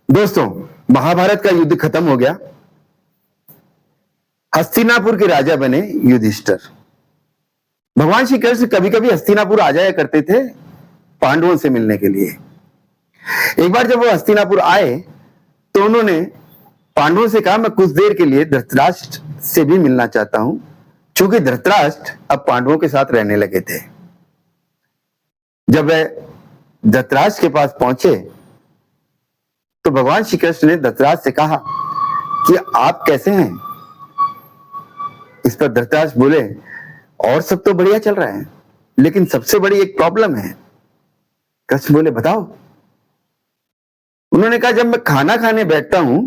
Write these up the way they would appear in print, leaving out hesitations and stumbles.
दोस्तों, महाभारत का युद्ध खत्म हो गया। हस्तिनापुर के राजा बने युधिष्ठिर। भगवान श्री कृष्ण कभी कभी हस्तिनापुर आ जाया करते थे पांडवों से मिलने के लिए। एक बार जब वो हस्तिनापुर आए तो उन्होंने पांडवों से कहा, मैं कुछ देर के लिए धृतराष्ट्र से भी मिलना चाहता हूं, क्योंकि धृतराष्ट्र अब पांडवों के साथ रहने लगे थे। जब वे धृतराष्ट्र के पास पहुंचे तो भगवान श्री कृष्ण ने धृतराष्ट्र से कहा कि आप कैसे हैं। इस पर धृतराष्ट्र बोले, और सब तो बढ़िया चल रहा है, लेकिन सबसे बड़ी एक प्रॉब्लम है। कृष्ण बोले, बताओ। उन्होंने कहा, जब मैं खाना खाने बैठता हूं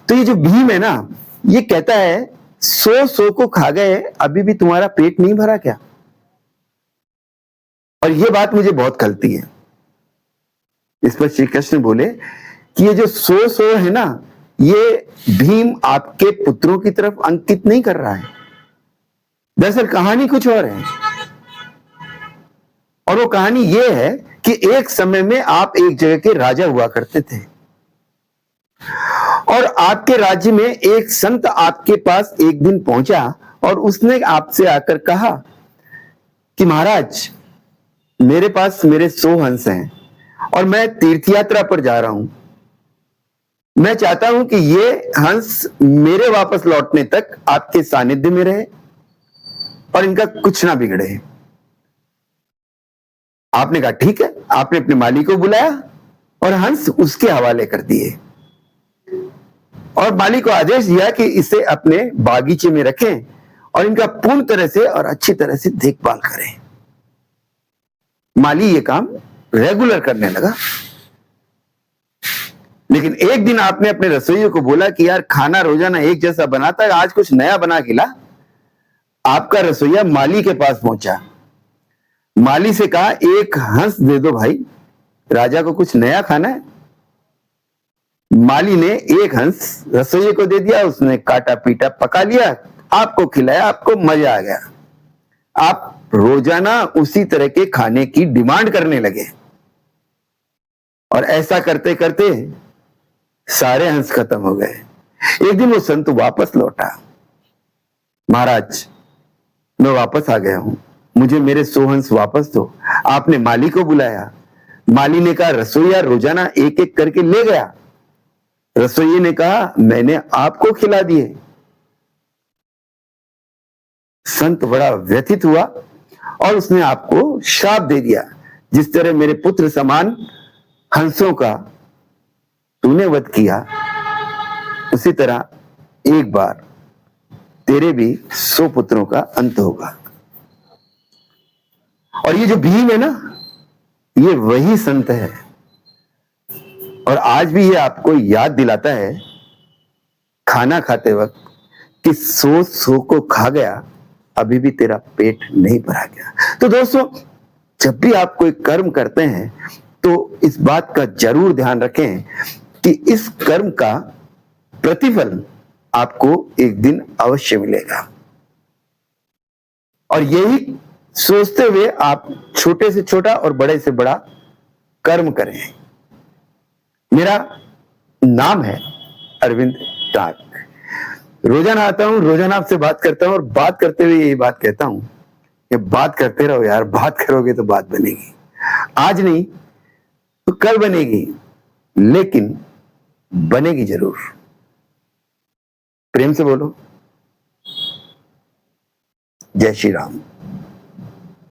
तो ये जो भीम है ना, ये कहता है 100 को खा गए, अभी भी तुम्हारा पेट नहीं भरा क्या। और ये बात मुझे बहुत खलती है। इस पर श्री कृष्ण बोले कि ये जो 100 है ना, ये भीम आपके पुत्रों की तरफ अंकित नहीं कर रहा है। दरअसल कहानी कुछ और है, और वो कहानी ये है कि एक समय में आप एक जगह के राजा हुआ करते थे, और आपके राज्य में एक संत आपके पास एक दिन पहुंचा और उसने आपसे आकर कहा कि महाराज, मेरे पास मेरे 100 हंस हैं और मैं तीर्थ यात्रा पर जा रहा हूं। मैं चाहता हूं कि ये हंस मेरे वापस लौटने तक आपके सानिध्य में रहे और इनका कुछ ना बिगड़े। आपने कहा ठीक है। आपने अपने माली को बुलाया और हंस उसके हवाले कर दिए, और माली को आदेश दिया कि इसे अपने बागीचे में रखें और इनका पूर्ण तरह से और अच्छी तरह से देखभाल करें। माली ये काम रेगुलर करने लगा। लेकिन एक दिन आपने अपने रसोइयों को बोला कि यार, खाना रोजाना एक जैसा बनाता है, आज कुछ नया बना खिला। आपका रसोइया माली के पास पहुंचा, माली से कहा, एक हंस दे दो भाई, राजा को कुछ नया खाना है। माली ने एक हंस रसोइये को दे दिया, उसने काटा पीटा पका लिया, आपको खिलाया, आपको मजा आ गया। आप रोजाना उसी तरह के खाने की डिमांड करने लगे, और ऐसा करते करते सारे हंस खत्म हो गए। एक दिन वो संत वापस लौटा, महाराज, मैं वापस आ गया हूं, मुझे मेरे 100 हंस वापस दो। आपने माली को बुलाया, माली ने कहा रसोइया रोजाना एक एक करके ले गया। रसोइये ने कहा मैंने आपको खिला दिए। संत बड़ा व्यथित हुआ और उसने आपको श्राप दे दिया, जिस तरह मेरे पुत्र समान हंसों का तूने वध किया, उसी तरह एक बार तेरे भी 100 पुत्रों का अंत होगा। और ये जो भीम है ना, ये वही संत है, और आज भी ये आपको याद दिलाता है खाना खाते वक्त कि 100 को खा गया, अभी भी तेरा पेट नहीं भरा गया। तो दोस्तों, जब भी आप कोई कर्म करते हैं तो इस बात का जरूर ध्यान रखें कि इस कर्म का प्रतिफल आपको एक दिन अवश्य मिलेगा। और यही सोचते हुए आप छोटे से छोटा और बड़े से बड़ा कर्म करें। मेरा नाम है अरविंद टाक। रोजाना आता हूं, रोजाना आपसे बात करता हूं, और बात करते हुए यही बात कहता हूं कि बात करते रहो यार, बात करोगे तो बात बनेगी। आज नहीं तो कल बनेगी, लेकिन बनेगी जरूर। प्रेम से बोलो, जय श्री राम।